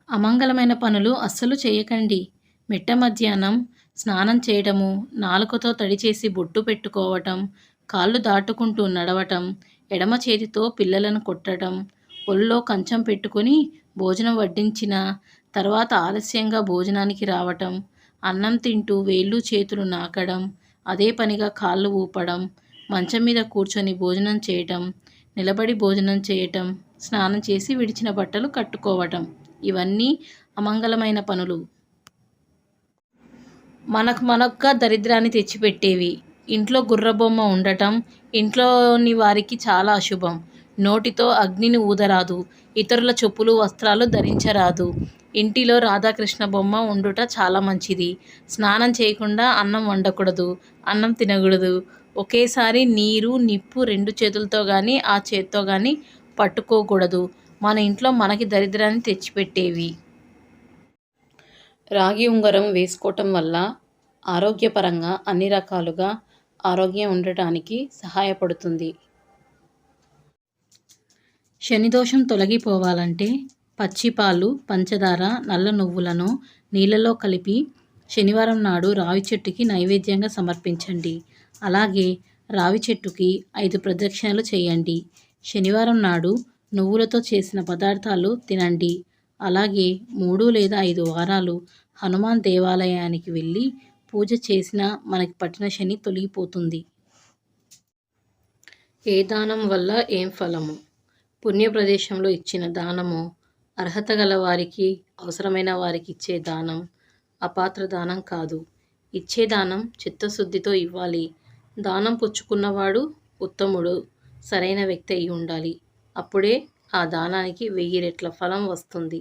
అమంగళమైన పనులు అస్సలు చేయకండి. మిట్ట మధ్యాహ్నం స్నానం చేయటము, నాలుకతో తడిచేసి బొట్టు పెట్టుకోవటం, కాళ్ళు దాటుకుంటూ నడవటం, ఎడమ చేతితో పిల్లలను కొట్టడం, ఒళ్ళో కంచం పెట్టుకుని భోజనం వడ్డించిన తర్వాత ఆలస్యంగా భోజనానికి రావటం, అన్నం తింటూ వేళ్ళు చేతులు నాకడం, అదే పనిగా కాళ్ళు ఊపడం, మంచం మీద కూర్చొని భోజనం చేయటం, నిలబడి భోజనం చేయటం, స్నానం చేసి విడిచిన బట్టలు కట్టుకోవటం ఇవన్నీ అమంగళమైన పనులు. మనొక్క దరిద్రాన్ని తెచ్చిపెట్టేవి. ఇంట్లో గుర్రబొమ్మ ఉండటం ఇంట్లోని వారికి చాలా అశుభం. నోటితో అగ్నిని ఊదరాదు. ఇతరుల చెప్పులు వస్త్రాలు ధరించరాదు. ఇంటిలో రాధాకృష్ణ బొమ్మ ఉండుట చాలా మంచిది. స్నానం చేయకుండా అన్నం వండకూడదు. అన్నం తినకూడదు. ఒకేసారి నీరు నిప్పు 2 చేతులతో కానీ ఆ చేత్తో కానీ పట్టుకోకూడదు. మన ఇంట్లో మనకి దరిద్రాన్ని తెచ్చిపెట్టేవి. రాగి ఉంగరం వేసుకోవటం వల్ల ఆరోగ్యపరంగా అన్ని రకాలుగా ఆరోగ్యం ఉండటానికి సహాయపడుతుంది. శనిదోషం తొలగిపోవాలంటే పచ్చిపాలు, పంచదార, నల్ల నువ్వులను నీళ్ళలో కలిపి శనివారం నాడు రావి చెట్టుకి నైవేద్యంగా సమర్పించండి. అలాగే రావి చెట్టుకి 5 ప్రదక్షిణలు చేయండి. శనివారం నాడు నువ్వులతో చేసిన పదార్థాలు తినండి. అలాగే 3 లేదా 5 వారాలు హనుమాన్ దేవాలయానికి వెళ్ళి పూజ చేసినా మనకి పట్టిన శని తొలగిపోతుంది. ఏ దానం వల్ల ఏం ఫలము? పుణ్య ప్రదేశంలో ఇచ్చిన దానము, అర్హత గల వారికి, అవసరమైన వారికి ఇచ్చే దానం అపాత్ర దానం కాదు. ఇచ్చే దానం చిత్తశుద్ధితో ఇవ్వాలి. దానం పుచ్చుకున్నవాడు ఉత్తముడు, సరైన వ్యక్తి అయి ఉండాలి. అప్పుడే ఆ దానానికి 1000 రెట్ల ఫలం వస్తుంది.